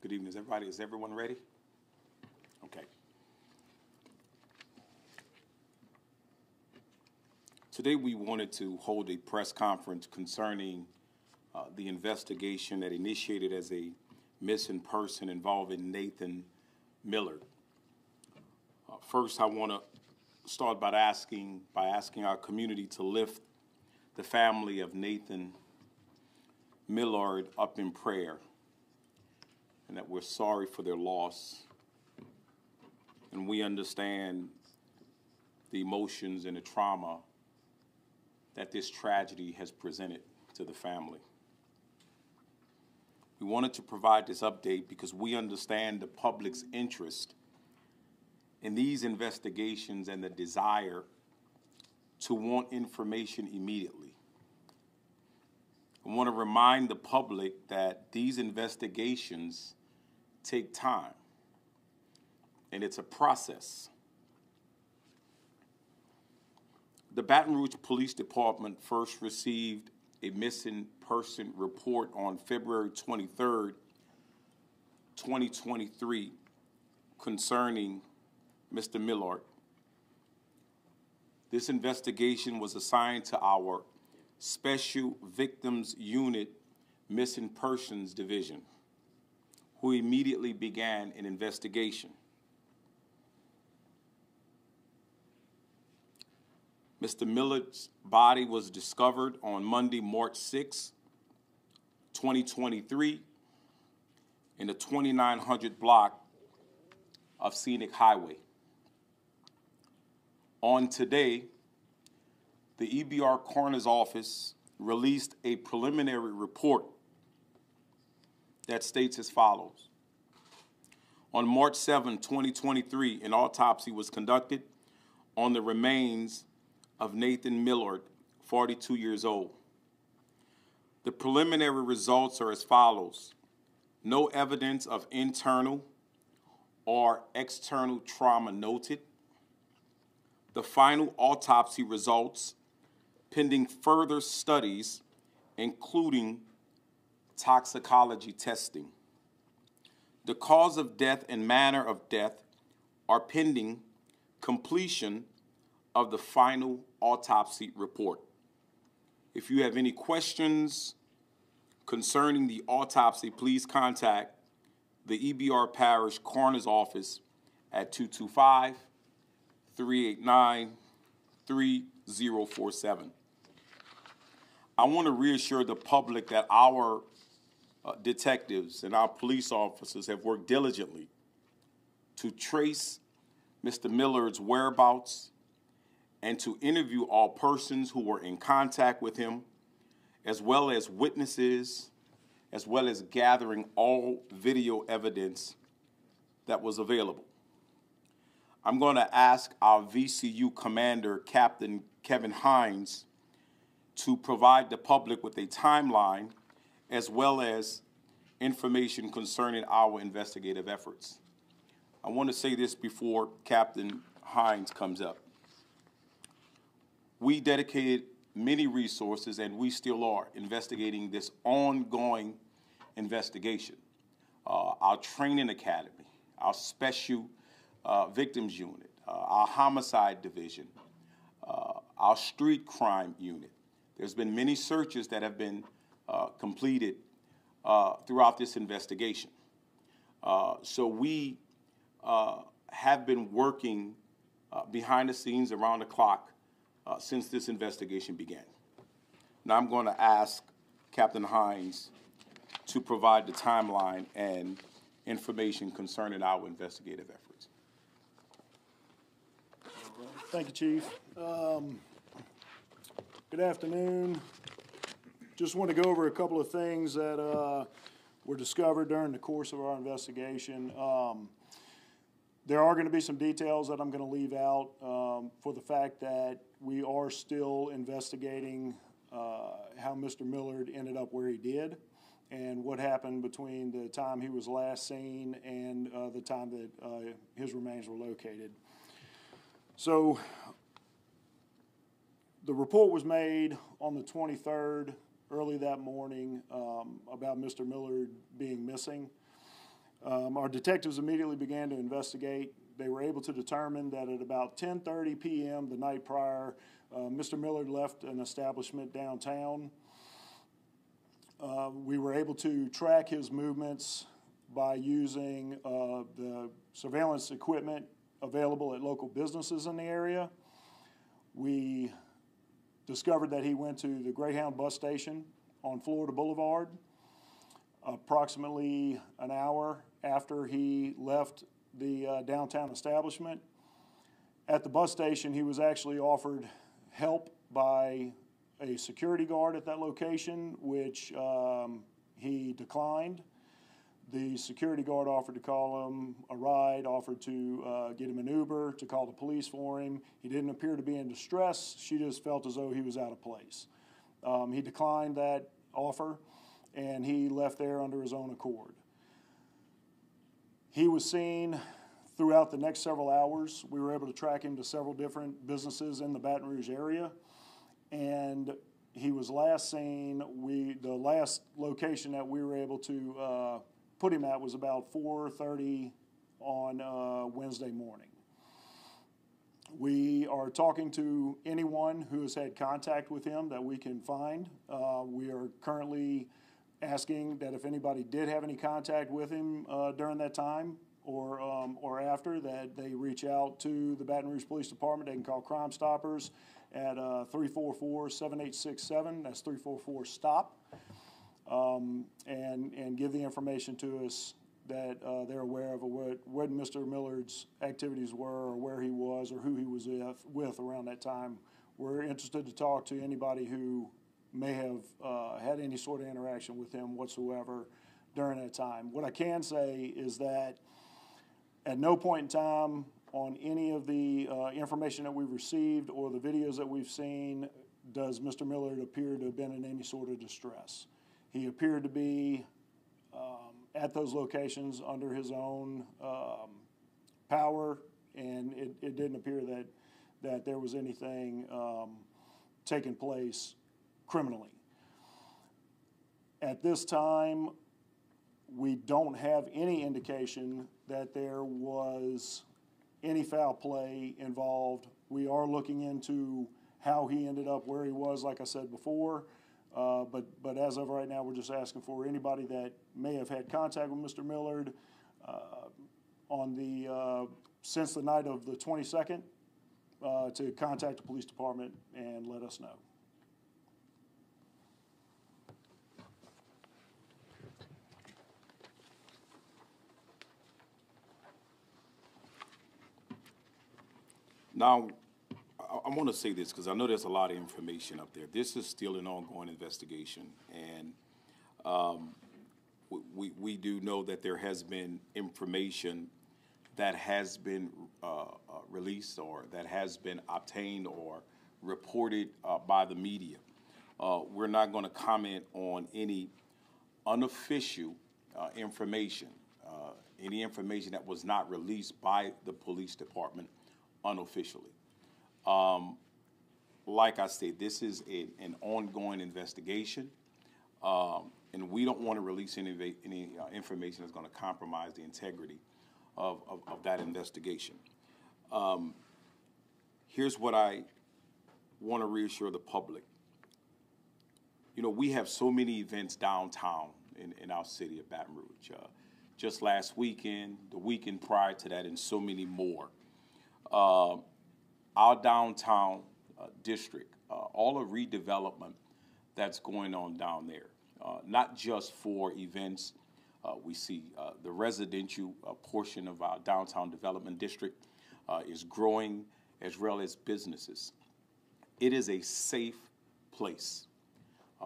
Good evening. Is everyone ready? Okay. Today we wanted to hold a press conference concerning the investigation that initiated as a missing person involving Nathan Millard. First, I want to start by asking our community to lift the family of Nathan Millard up in prayer, and that we're sorry for their loss, and we understand the emotions and the trauma that this tragedy has presented to the family. We wanted to provide this update because we understand the public's interest in these investigations and the desire to want information immediately. I want to remind the public that these investigations take time, and it's a process. The Baton Rouge Police Department first received a missing person report on February 23rd, 2023, concerning Mr. Millard. This investigation was assigned to our Special Victims Unit Missing Persons Division, who immediately began an investigation. Mr. Millard's body was discovered on Monday, March 6, 2023, in the 2900 block of Scenic Highway. On today, the EBR Coroner's Office released a preliminary report that states as follows. On March 7, 2023, an autopsy was conducted on the remains of Nathan Millard, 42 years old. The preliminary results are as follows. No evidence of internal or external trauma noted. The final autopsy results, pending further studies, including toxicology testing. The cause of death and manner of death are pending completion of the final autopsy report. If you have any questions concerning the autopsy, please contact the EBR Parish Coroner's Office at 225-389-3047. I want to reassure the public that our detectives and our police officers have worked diligently to trace Mr. Millard's whereabouts and to interview all persons who were in contact with him, as well as witnesses, as well as gathering all video evidence that was available. I'm going to ask our VCU commander, Captain Kevin Hines, to provide the public with a timeline as well as information concerning our investigative efforts. I want to say this before Captain Hines comes up. We dedicated many resources, and we still are, investigating this ongoing investigation. Our training academy, our special victims unit, our homicide division, our street crime unit. There's been many searches that have been completed throughout this investigation. So we have been working behind the scenes around the clock since this investigation began. Now I'm going to ask Captain Hines to provide the timeline and information concerning our investigative efforts. Thank you, Chief. Good afternoon. Just want to go over a couple of things that were discovered during the course of our investigation. There are going to be some details that I'm going to leave out for the fact that we are still investigating how Mr. Millard ended up where he did and what happened between the time he was last seen and the time that his remains were located. So the report was made on the 23rd, early that morning, about Mr. Millard being missing. Our detectives immediately began to investigate. They were able to determine that at about 10:30 p.m. the night prior, Mr. Millard left an establishment downtown. We were able to track his movements by using the surveillance equipment available at local businesses in the area. We discovered that he went to the Greyhound bus station on Florida Boulevard approximately an hour after he left the downtown establishment. At the bus station, he was actually offered help by a security guard at that location, which he declined. The security guard offered to call him a ride, offered to get him an Uber, to call the police for him. He didn't appear to be in distress. She just felt as though he was out of place. He declined that offer, and he left there under his own accord. He was seen throughout the next several hours. We were able to track him to several different businesses in the Baton Rouge area, and he was last seen, the last location that we were able to put him at was about 4:30 on Wednesday morning. We are talking to anyone who has had contact with him that we can find. We are currently asking that if anybody did have any contact with him during that time or after, that they reach out to the Baton Rouge Police Department. They can call Crime Stoppers at 344-7867. That's 344-STOP. And give the information to us that they're aware of what Mr. Millard's activities were, or where he was, or who he was with around that time. We're interested to talk to anybody who may have had any sort of interaction with him whatsoever during that time. What I can say is that at no point in time on any of the information that we've received or the videos that we've seen does Mr. Millard appear to have been in any sort of distress. He appeared to be at those locations under his own power, and it didn't appear that there was anything taking place criminally. At this time, we don't have any indication that there was any foul play involved. We are looking into how he ended up where he was, like I said before. But as of right now, we're just asking for anybody that may have had contact with Mr. Millard since the night of the 22nd to contact the police department and let us know. Now, I want to say this because I know there's a lot of information up there. This is still an ongoing investigation, and we do know that there has been information that has been released or that has been obtained or reported by the media. We're not going to comment on any unofficial information, any information that was not released by the police department unofficially. Like I said, this is an ongoing investigation, and we don't want to release any information that's going to compromise the integrity of that investigation. Here's what I want to reassure the public. You know, we have so many events downtown in our city of Baton Rouge. Just last weekend, the weekend prior to that, and so many more. Our downtown district, all the redevelopment that's going on down there, not just for events. We see the residential portion of our downtown development district is growing, as well as businesses. It is a safe place.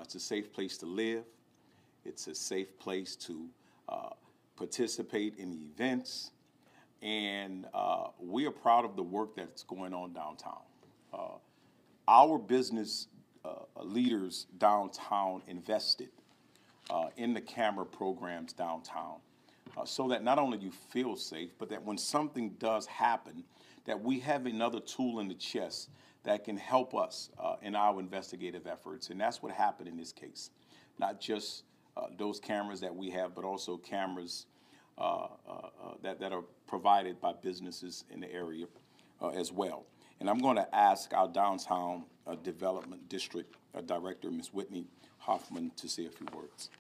It's a safe place to live. It's a safe place to participate in events. And we are proud of the work that's going on downtown. Our business leaders downtown invested in the camera programs downtown so that not only you feel safe, but that when something does happen, that we have another tool in the chest that can help us in our investigative efforts. And that's what happened in this case. Not just those cameras that we have, but also cameras that are provided by businesses in the area as well. And I'm going to ask our downtown development district director, Ms. Whitney Hoffman, to say a few words.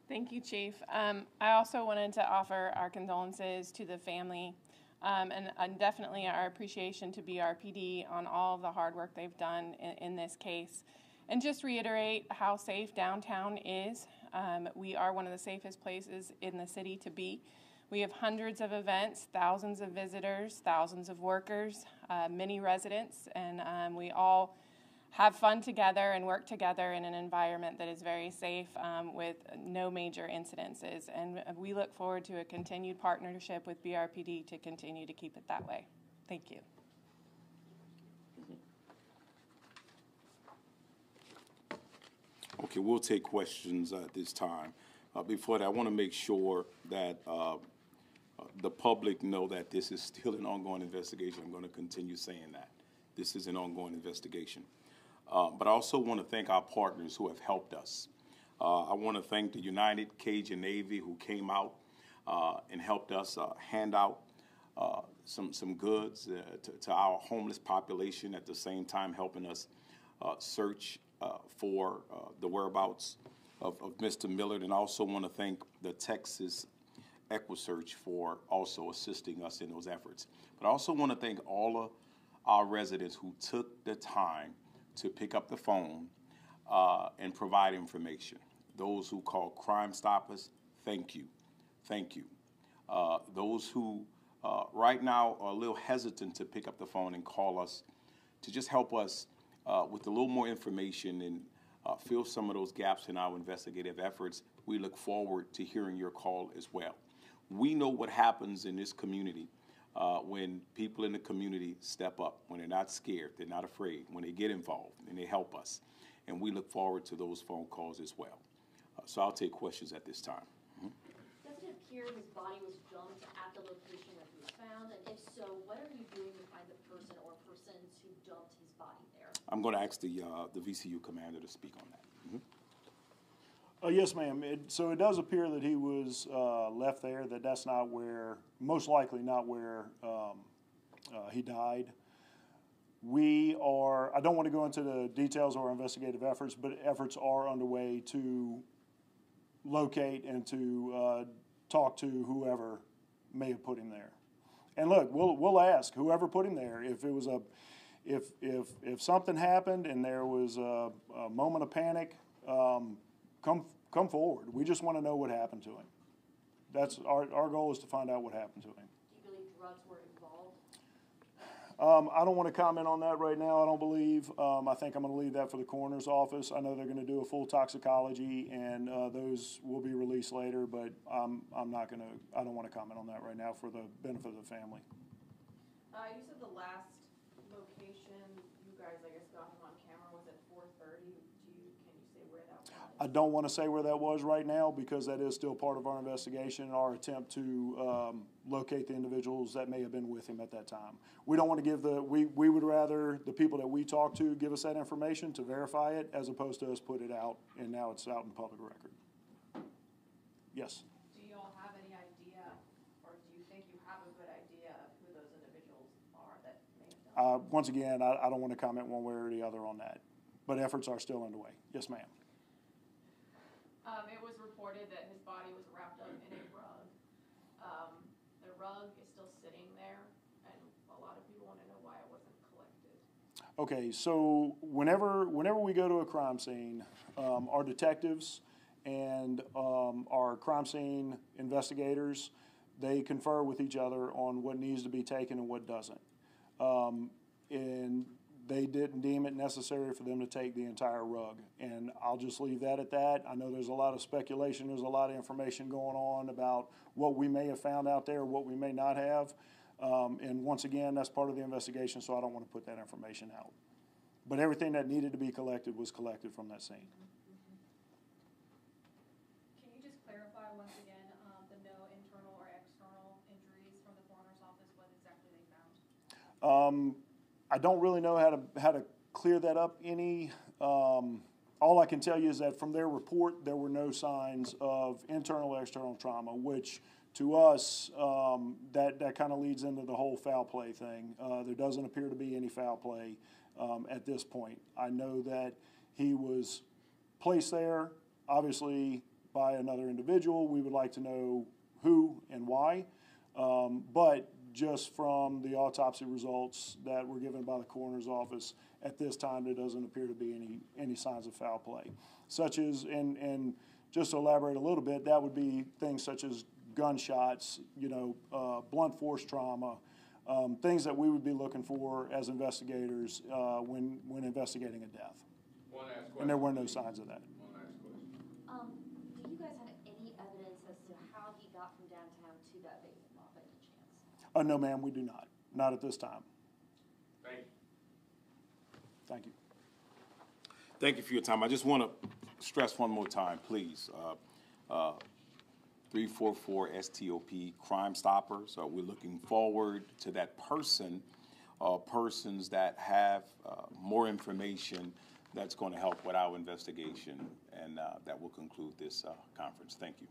Thank you, Chief. I also wanted to offer our condolences to the family and definitely our appreciation to BRPD on all of the hard work they've done in this case. And just reiterate how safe downtown is. We are one of the safest places in the city to be. We have hundreds of events, thousands of visitors, thousands of workers, many residents, and we all have fun together and work together in an environment that is very safe with no major incidences. And we look forward to a continued partnership with BRPD to continue to keep it that way. Thank you. Okay, we'll take questions at this time. Before that, I want to make sure that the public know that this is still an ongoing investigation. I'm going to continue saying that. This is an ongoing investigation. But I also want to thank our partners who have helped us. I want to thank the United Cajun Navy who came out and helped us hand out some goods to our homeless population, at the same time helping us search for the whereabouts of Mr. Millard. And I also want to thank the Texas EquiSearch for also assisting us in those efforts. But I also want to thank all of our residents who took the time to pick up the phone and provide information. Those who call Crime Stoppers, thank you. Thank you. Those who right now are a little hesitant to pick up the phone and call us to just help us with a little more information and fill some of those gaps in our investigative efforts, we look forward to hearing your call as well. We know what happens in this community when people in the community step up, when they're not scared, they're not afraid, when they get involved and they help us. And we look forward to those phone calls as well. So I'll take questions at this time. Does it appear his body was dumped at the location where he was found? And if so, what are you doing to find the person or persons who dumped his body there? I'm going to ask the VCU commander to speak on that. Yes, ma'am. So it does appear that he was left there, that's not where, most likely not where he died. I don't want to go into the details of our investigative efforts, but efforts are underway to locate and to talk to whoever may have put him there. And look, we'll ask whoever put him there if it was if something happened and there was a moment of panic. Come forward. We just want to know what happened to him. That's our goal is to find out what happened to him. Do you believe drugs were involved? I don't want to comment on that right now. I don't believe. I think I'm going to leave that for the coroner's office. I know they're going to do a full toxicology, and those will be released later. But I'm not going to. I don't want to comment on that right now for the benefit of the family. You said the last location you guys, I guess, got him on camera was at 4:30. Can you say where that was? I don't want to say where that was right now because that is still part of our investigation, our attempt to locate the individuals that may have been with him at that time. We don't want to give we would rather the people that we talk to give us that information to verify it as opposed to us put it out and now it's out in public record. Yes. Do you all have any idea, or do you think you have a good idea of who those individuals are that may have done it? Once again, I don't want to comment one way or the other on that, but efforts are still underway. Yes, ma'am. It was reported that his body was wrapped up in a rug. The rug is still sitting there, and a lot of people want to know why it wasn't collected. Okay, so whenever we go to a crime scene, our detectives and our crime scene investigators, they confer with each other on what needs to be taken and what doesn't. And they didn't deem it necessary for them to take the entire rug. And I'll just leave that at that. I know there's a lot of speculation, there's a lot of information going on about what we may have found out there, what we may not have. And once again, that's part of the investigation, so I don't want to put that information out. But everything that needed to be collected was collected from that scene. Can you just clarify once again the no internal or external injuries from the coroner's office, what exactly they found? I don't really know how to clear that up any all I can tell you is that from their report, there were no signs of internal or external trauma, which to us, that kind of leads into the whole foul play thing. There doesn't appear to be any foul play at this point. I know that he was placed there, obviously, by another individual. We would like to know who and why. But just from the autopsy results that were given by the coroner's office, at this time, there doesn't appear to be any signs of foul play. Such as, and just to elaborate a little bit, that would be things such as gunshots, blunt force trauma, things that we would be looking for as investigators when investigating a death. One last question. And there were no signs of that. One last question. Do you guys have any evidence as to how he got from downtown to that vacant lot by any chance? No, ma'am, we do not. Not at this time. Thank you. Thank you. Thank you for your time. I just want to stress one more time, please. 344 STOP Crime Stoppers. We're looking forward to that person, persons that have more information that's going to help with our investigation, and that will conclude this conference. Thank you.